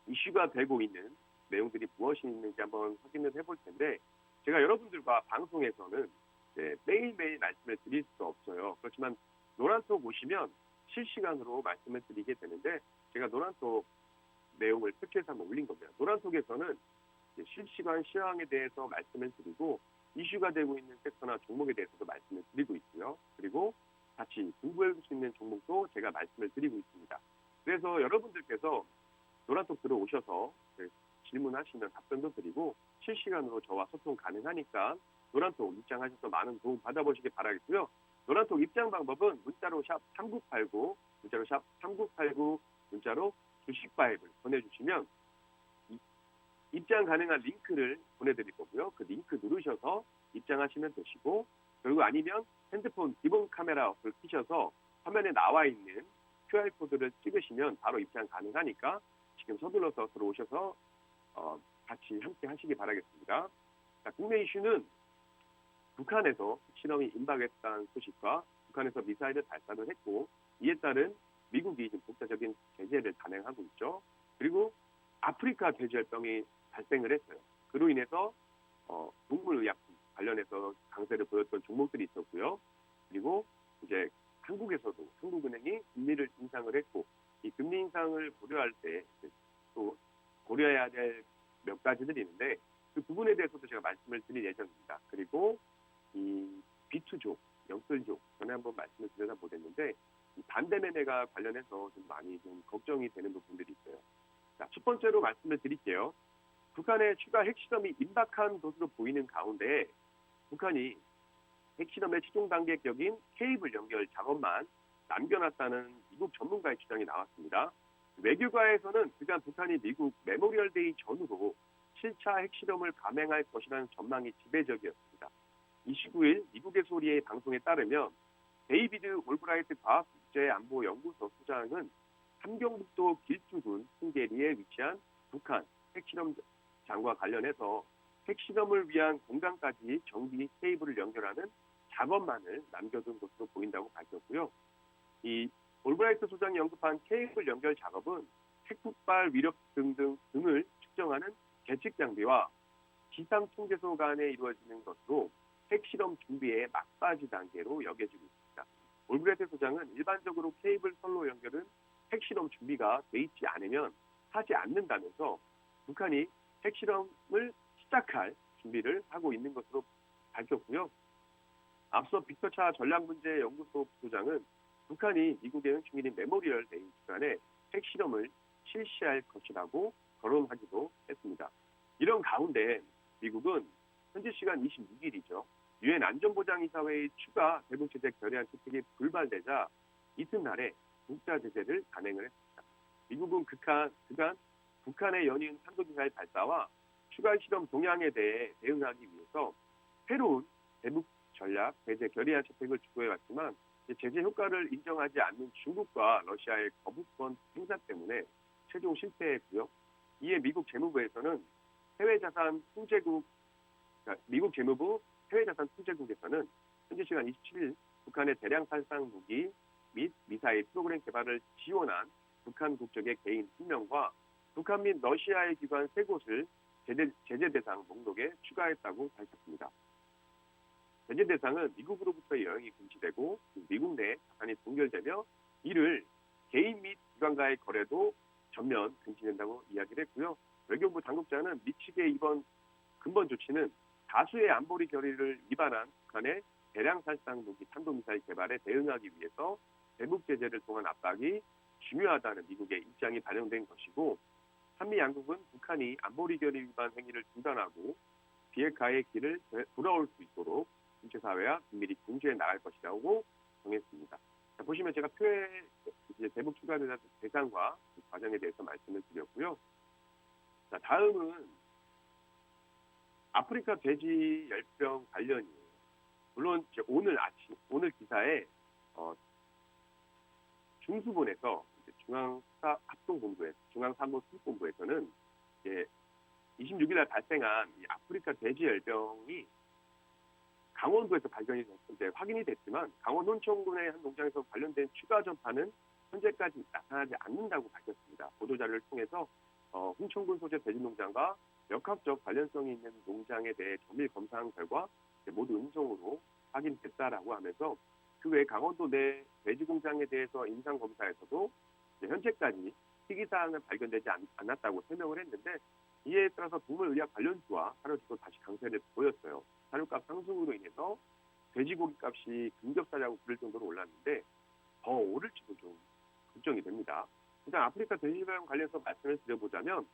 이슈가 되고 있는 내용들이 무엇이 있는지 한번 확인을 해볼 텐데 제가 여러분들과 방송에서는 매일매일 말씀을 드릴 수 없어요. 그렇지만 노란톡 오시면 실시간으로 말씀을 드리게 되는데 제가 노란톡 내용을 특혜해서 한번 올린 겁니다. 노란톡에서는 실시간 시황에 대해서 말씀을 드리고 이슈가 되고 있는 섹터나 종목에 대해서도 말씀을 드리고 있고요. 그리고 같이 공부해 볼 수 있는 종목도 제가 말씀을 드리고 있습니다. 그래서 여러분들께서 노란톡 들어오셔서 질문하시면 답변도 드리고 실시간으로 저와 소통 가능하니까 노란톡 입장하셔서 많은 도움 받아보시길 바라겠고요. 노란톡 입장 방법은 문자로 샵 3989, 문자로 주식바이블 보내주시면 입장 가능한 링크를 보내드릴 거고요. 그 링크 누르셔서 입장하시면 되시고 그리고 아니면 핸드폰 기본 카메라 어플 켜셔서 화면에 나와 있는 QR코드를 찍으시면 바로 입장 가능하니까 지금 서둘러서 들어오셔서 같이 함께 하시기 바라겠습니다. 자, 국내 이슈는 북한에서 실험이 임박했다는 소식과 북한에서 미사일을 발사를 했고 이에 따른 미국이 지금 독자적인 제재를 단행하고 있죠. 그리고 아프리카 돼지열병이 발생을 했어요. 그로 인해서 동물의약품 관련해서 강세를 보였던 종목들이 있었고요. 그리고 이제 한국에서도 한국은행이 금리를 인상을 했고, 이 금리 인상을 고려할 때 또 고려해야 될 몇 가지들이 있는데, 그 부분에 대해서도 제가 말씀을 드릴 예정입니다. 그리고 이 비투족, 영끌족 전에 한번 말씀을 드려보겠는데, 반대 매매가 관련해서 좀 많이 좀 걱정이 되는 부분들이 있어요. 자, 첫 번째로 말씀을 드릴게요. 북한의 추가 핵실험이 임박한 것으로 보이는 가운데 북한이 핵실험의 최종 단계격인 케이블 연결 작업만 남겨놨다는 미국 전문가의 주장이 나왔습니다. 외교가에서는 그간 북한이 미국 메모리얼 데이 전후로 7차 핵실험을 감행할 것이라는 전망이 지배적이었습니다. 29일 미국의 소리의 방송에 따르면 데이비드 올브라이트 과학국제안보연구소 소장은 함경북도 길쭉군 풍계리에 위치한 북한 핵실험장과 관련해서 핵실험을 위한 공간까지 전기 케이블을 연결하는 작업만을 남겨둔 것으로 보인다고 밝혔고요. 이 올브라이트 소장이 언급한 케이블 연결 작업은 핵폭발 위력 등을 측정하는 계측 장비와 지상 통제소 간에 이루어지는 것으로 핵실험 준비의 막바지 단계로 여겨지고 있습니다. 올브라이트 소장은 일반적으로 케이블 선로 연결은 핵실험 준비가 돼 있지 않으면 하지 않는다면서 북한이 핵실험을 시작할 준비를 하고 있는 것으로 밝혔고요. 앞서 빅터차 전략문제연구소 부소장은 북한이 미국의 현충일인 메모리얼 데이 기간에 핵실험을 실시할 것이라고 거론하기도 했습니다. 이런 가운데 미국은 현지 시간 26일이죠. 유엔 안전보장이사회의 추가 대북 제재 결의안 채택이 불발되자 이튿날에 국가 제재를 단행을 했습니다. 미국은 그간 북한의 연이은 탄도미사일 발사와 추가 실험 동향에 대해 대응하기 위해서 새로운 대북 전략 제재 결의안 채택을 주도해왔지만 제재 효과를 인정하지 않는 중국과 러시아의 거부권 행사 때문에 최종 실패했고요. 이에 미국 재무부에서는 미국 재무부 해외자산 통제국에서는 현지 시간 27일 북한의 대량 살상 무기 및 미사일 프로그램 개발을 지원한 북한 국적의 개인 1명과 북한 및 러시아의 기관 3곳을 제재 대상 목록에 추가했다고 밝혔습니다. 제재 대상은 미국으로부터의 여행이 금지되고 미국 내 자산이 동결되며 이를 개인 및 기관과의 거래도 전면 금지된다고 이야기를 했고요. 외교부 당국자는 미 측의 이번 근본 조치는 다수의 안보리 결의를 위반한 북한의 대량 살상 무기 탄도미사일 개발에 대응하기 위해서 대북 제재를 통한 압박이 중요하다는 미국의 입장이 반영된 것이고, 한미 양국은 북한이 안보리 결의 위반 행위를 중단하고 비핵화의 길을 돌아올 수 있도록 국제사회와 긴밀히 공조해 나갈 것이라고 정했습니다. 자, 보시면 제가 대북 추가 대상과 그 과정에 대해서 말씀을 드렸고요. 자, 다음은 아프리카 돼지 열병 관련이에요. 물론 오늘 기사에 중수본에서 중앙사무수본부에서는 26일 날 발생한 이 아프리카 돼지 열병이 강원도에서 확인이 됐지만 강원 혼천군의 한 농장에서 관련된 추가 전파는 현재까지 나타나지 않는다고 밝혔습니다. 보도자료를 통해서 홍천군 소재 돼지농장과 역학적 관련성이 있는 농장에 대해 정밀 검사한 결과 모두 음성으로 확인됐다라고 하면서 그 외 강원도 내 돼지공장에 대해서 임상검사에서도 현재까지 특이사항은 발견되지 않았다고 설명을 했는데, 이에 따라서 동물의학 관련주와 사료주도 다시 강세를 보였어요. 사료값 상승으로 인해서 돼지고기 값이 급격사라고 부를 정도로 올랐는데 더 오를지도 좀 걱정이 됩니다. 일단 아프리카 돼지병 관련해서 말씀을 드려보자면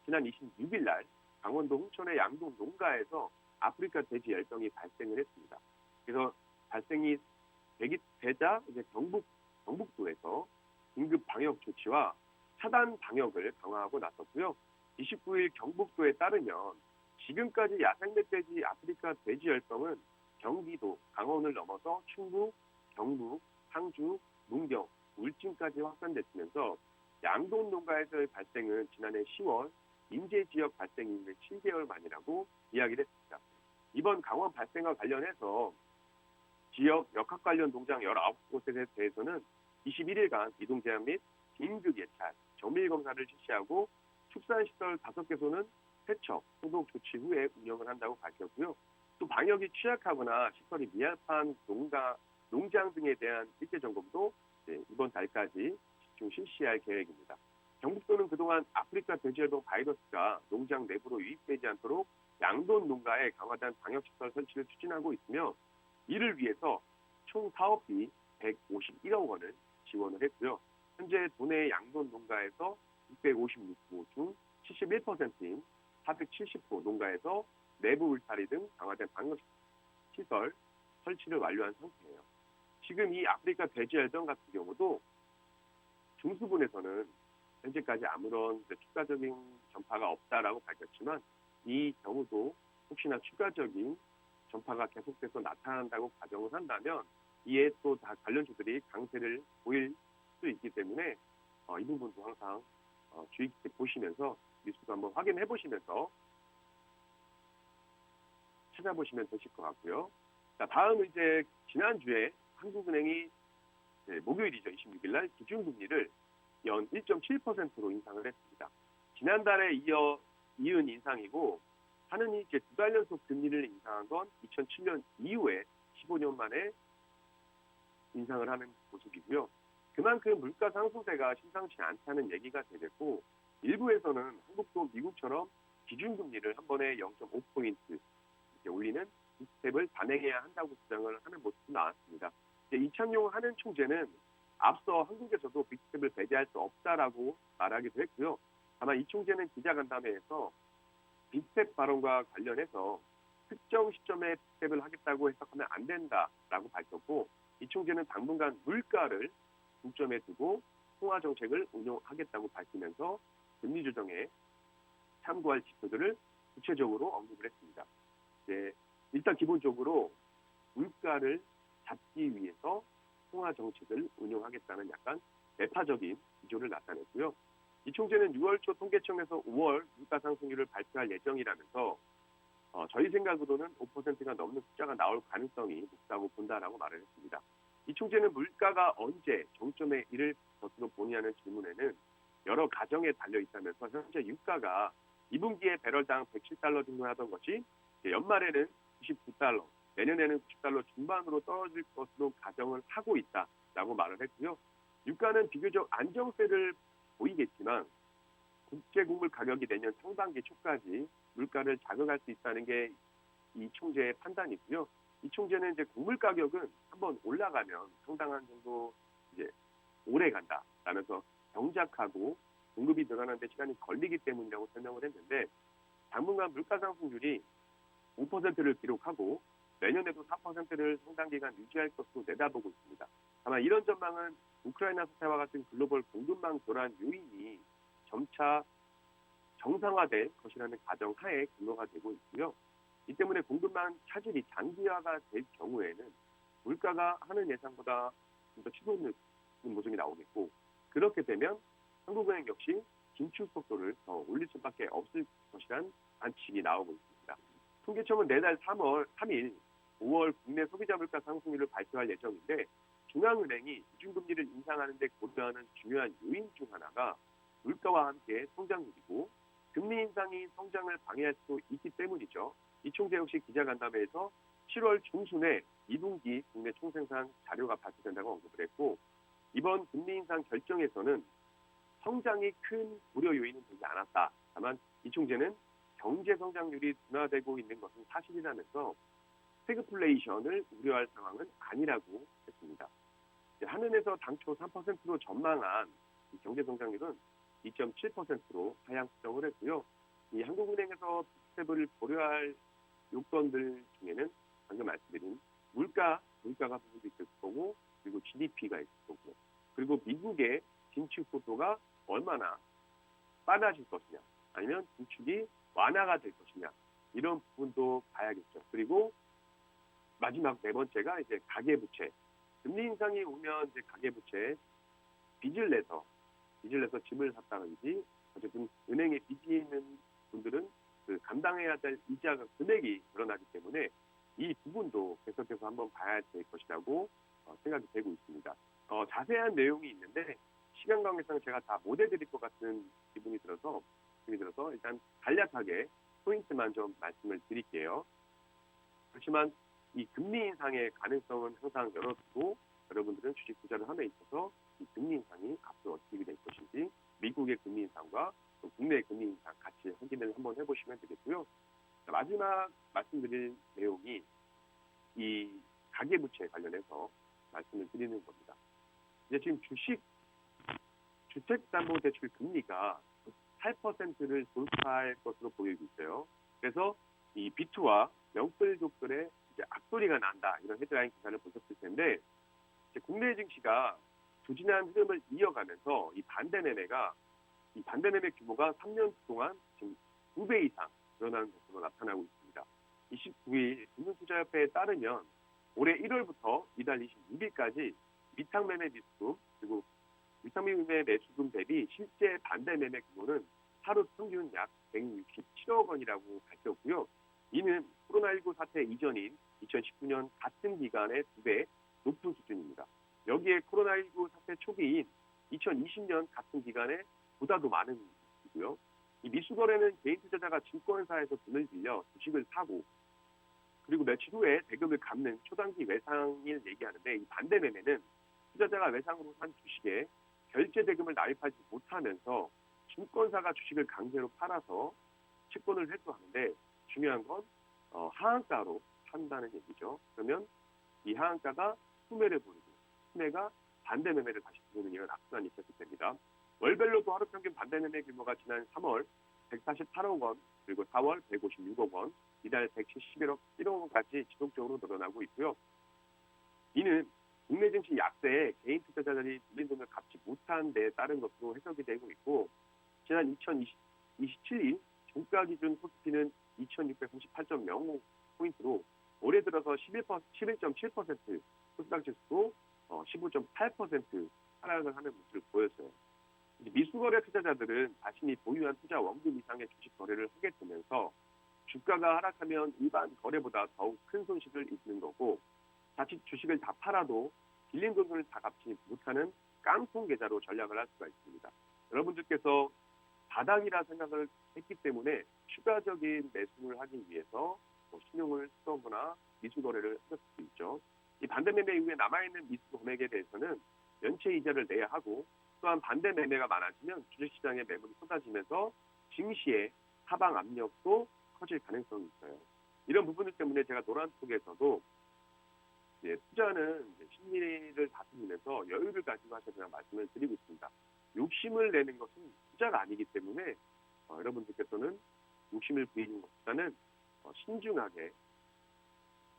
지난 26일 날 강원도 홍천의 양동 농가에서 아프리카 돼지 열병이 발생을 했습니다. 그래서 발생이 되자 이제 경북도에서 긴급 방역 조치와 차단 방역을 강화하고 나섰고요. 29일 경북도에 따르면 지금까지 야생멧돼지 아프리카 돼지 열병은 경기도, 강원을 넘어서 충북, 경북, 상주, 문경, 울진까지 확산됐으면서 양동 농가에서의 발생은 지난해 10월 인제 지역 발생 이후에 7개월 만이라고 이야기를 했습니다. 이번 강원 발생과 관련해서 지역 역학 관련 농장 19곳에 대해서는 21일간 이동 제한 및 긴급 예찰, 정밀 검사를 실시하고 축산시설 5개소는 세척, 소독 조치 후에 운영을 한다고 밝혔고요. 또 방역이 취약하거나 시설이 미흡한 농장 등에 대한 실제 점검도 이번 달까지 집중 실시할 계획입니다. 경북도는 그동안 아프리카 돼지열병 바이러스가 농장 내부로 유입되지 않도록 양돈 농가에 강화된 방역시설 설치를 추진하고 있으며 이를 위해서 총 사업비 151억 원을 지원을 했고요. 현재 도내 양돈 농가에서 656호 중 71%인 470호 농가에서 내부 울타리 등 강화된 방역시설 설치를 완료한 상태예요. 지금 이 아프리카 돼지열병 같은 경우도 중수분에서는 현재까지 아무런 추가적인 전파가 없다라고 밝혔지만 이 경우도 혹시나 추가적인 전파가 계속돼서 나타난다고 가정을 한다면 이에 또 다 관련주들이 강세를 보일 수 있기 때문에 이 부분도 항상 주의 깊게 보시면서 뉴스도 한번 확인해 보시면서 찾아보시면 되실 것 같고요. 자, 다음은 이제 지난주에 한국은행이 목요일이죠. 26일 날 기준금리를 연 1.7%로 인상을 했습니다. 지난달에 이은 인상이고 하느니 이제 2달 연속 금리를 인상한 건 2007년 이후에 15년 만에 인상을 하는 모습이고요. 그만큼 물가 상승세가 심상치 않다는 얘기가 되겠고 일부에서는 한국도 미국처럼 기준금리를 한 번에 0.5포인트 이렇게 올리는 빅스텝을 단행해야 한다고 주장을 하는 모습도 나왔습니다. 이창용 한은 총재는 앞서 한국에서도 빅스텝을 배제할 수 없다라고 말하기도 했고요. 다만 이 총재는 기자간담회에서 빅스텝 발언과 관련해서 특정 시점에 빅스텝을 하겠다고 해석하면 안 된다라고 밝혔고 이 총재는 당분간 물가를 중점에 두고 통화 정책을 운용하겠다고 밝히면서 금리 조정에 참고할 지표들을 구체적으로 언급을 했습니다. 일단 기본적으로 물가를 잡기 위해서 통화 정책을 운용하겠다는 약간 매파적인 기조를 나타냈고요. 이 총재는 6월 초 통계청에서 5월 물가 상승률을 발표할 예정이라면서 저희 생각으로는 5%가 넘는 숫자가 나올 가능성이 높다고 본다라고 말을 했습니다. 이 총재는 물가가 언제 정점에 이를 것으로 보느냐는 질문에는 여러 가정에 달려 있다면서 현재 유가가 2분기에 배럴당 107달러 정도 하던 것이 연말에는 99달러, 내년에는 90달러 중반으로 떨어질 것으로 가정을 하고 있다라고 말을 했고요. 유가는 비교적 안정세를 보이겠지만 국제곡물 가격이 내년 상반기 초까지 물가를 자극할 수 있다는 게 이 총재의 판단이고요. 이 총재는 이제 곡물 가격은 한번 올라가면 상당한 정도 이제 오래 간다라면서 경작하고 공급이 늘어나는 데 시간이 걸리기 때문이라고 설명을 했는데 당분간 물가 상승률이 5%를 기록하고 내년에도 4%를 상당 기간 유지할 것으로 내다보고 있습니다. 다만 이런 전망은 우크라이나 사태와 같은 글로벌 공급망 교란 요인이 점차 정상화될 것이라는 가정하에 근거가 되고 있고요. 이 때문에 공급망 차질이 장기화가 될 경우에는 물가가 하는 예상보다 좀 더 치솟는 모습이 나오겠고 그렇게 되면 한국은행 역시 긴축 속도를 더 올릴 수밖에 없을 것이란 관측이 나오고 있습니다. 통계청은 내달 3일 5월 국내 소비자 물가 상승률을 발표할 예정인데 중앙은행이 기준금리를 인상하는 데 고려하는 중요한 요인 중 하나가 물가와 함께 성장률이고 금리 인상이 성장을 방해할 수 있기 때문이죠. 이 총재 역시 기자간담회에서 7월 중순에 2분기 국내 총생산 자료가 발표된다고 언급을 했고 이번 금리 인상 결정에서는 성장이 큰 고려 요인은 되지 않았다. 다만 이 총재는 경제 성장률이 둔화되고 있는 것은 사실이라면서 스태그플레이션을 우려할 상황은 아니라고 했습니다. 한은에서 당초 3%로 전망한 경제 성장률은 2.7%로 하향 수정을 했고요. 이 한국은행에서 스텝을 고려할 요건들 중에는 방금 말씀드린 물가가 부분도 있을 거고 그리고 GDP가 있을 거고 그리고 미국의 긴축 속도가 얼마나 빨라질 것이냐 아니면 긴축이 완화가 될 것이냐 이런 부분도 봐야겠죠. 그리고 마지막 네 번째가 이제 가계부채. 금리 인상이 오면 이제 가계부채 빚을 내서 집을 샀다든지 어쨌든 은행에 빚이 있는 분들은 그 감당해야 될 이자 금액이 늘어나기 때문에 이 부분도 계속해서 한번 봐야 될 것이라고 생각이 되고 있습니다. 자세한 내용이 있는데 시간 관계상 제가 다 못 해드릴 것 같은 기분이 들어서 말씀이 들어서 일단 간략하게 포인트만 좀 말씀을 드릴게요. 그렇지만 이 금리 인상의 가능성은 항상 열어두고 여러분들은 주식 투자를 함에 있어서 이 금리 인상이 앞으로 어떻게 될 것인지 미국의 금리 인상과 또 국내의 금리 인상 같이 확인을 한번 해보시면 되겠고요. 마지막 말씀드릴 내용이 이 가계부채 관련해서 말씀을 드리는 겁니다. 이제 지금 주택담보대출 금리가 8%를 돌파할 것으로 보이고 있어요. 그래서 이 B2와 명끌족들의 이제 악소리가 난다 이런 헤드라인 기사를 보셨을 텐데 이제 국내 증시가 부진한 흐름을 이어가면서 이 반대 매매 규모가 3년 동안 지금 2배 이상 늘어나는 것으로 나타나고 있습니다. 29일 금융투자협회에 따르면 올해 1월부터 이달 26일까지 위탁매매 미수금 그리고 위탁매매 매수금 대비 실제 반대 매매 규모는 하루 평균 약 167억 원이라고 밝혔고요. 이는 코로나19 사태 이전인 2019년 같은 기간의 2배 높은 수준입니다. 여기에 코로나19 사태 초기인 2020년 같은 기간에 보다도 많은 수준이고요. 이 미수거래는 개인 투자자가 증권사에서 돈을 빌려 주식을 사고 그리고 며칠 후에 대금을 갚는 초단기 외상을 얘기하는데 이 반대 매매는 투자자가 외상으로 산 주식에 결제 대금을 납입하지 못하면서 증권사가 주식을 강제로 팔아서 채권을 회수하는데 중요한 건 하한가로 판다는 얘기죠. 그러면 이 하한가가 후매를 부르고 후매가 반대 매매를 다시 부르는 이런 악순환이 있었을 때입니다. 월별로도 하루 평균 반대 매매 규모가 지난 3월 148억 원, 그리고 4월 156억 원, 이달 171억 원까지 지속적으로 늘어나고 있고요. 이는 국내 증시 약세에 개인 투자자들이 빌린 돈을 갚지 못한 데에 따른 것으로 해석이 되고 있고 지난 2027년 종가 기준 코스피는 2638.05포인트로 올해 들어서 11.7% 코스닥 지수도 15.8% 하락을 하는 모습을 보였어요. 미수거래 투자자들은 자신이 보유한 투자 원금 이상의 주식 거래를 하게 되면서 주가가 하락하면 일반 거래보다 더욱 큰 손실을 입는 거고 자칫 주식을 다 팔아도 빌린 돈을 다 갚지 못하는 깡통 계좌로 전략을 할 수가 있습니다. 여러분들께서 바닥이라 생각을 했기 때문에 추가적인 매수를 하기 위해서 신용을 쓰거나 미수거래를 하실 수 있죠. 이 반대 매매 이후에 남아있는 미수 금액에 대해서는 연체 이자를 내야 하고 또한 반대 매매가 많아지면 주식시장에 매물이 쏟아지면서 증시의 하방 압력도 커질 가능성이 있어요. 이런 부분들 때문에 제가 노란톡에서도 투자는 심리를 다스리면서 여유를 가지고 하셔야 된다는 말씀을 드리고 있습니다. 욕심을 내는 것은 투자가 아니기 때문에 여러분들께서는 욕심을 부리는 것보다는 신중하게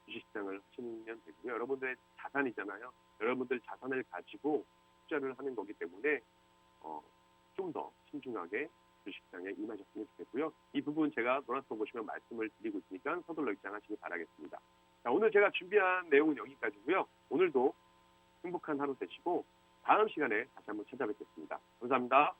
주식시장을 하시면 되고요. 여러분들의 자산이잖아요. 여러분들 자산을 가지고 투자를 하는 거기 때문에 좀 더 신중하게 주식시장에 임하셨으면 좋겠고요. 이 부분 제가 노란톡 보시면 말씀을 드리고 있으니까 서둘러 입장하시기 바라겠습니다. 자, 오늘 제가 준비한 내용은 여기까지고요. 오늘도 행복한 하루 되시고 다음 시간에 다시 한번 찾아뵙겠습니다. 감사합니다.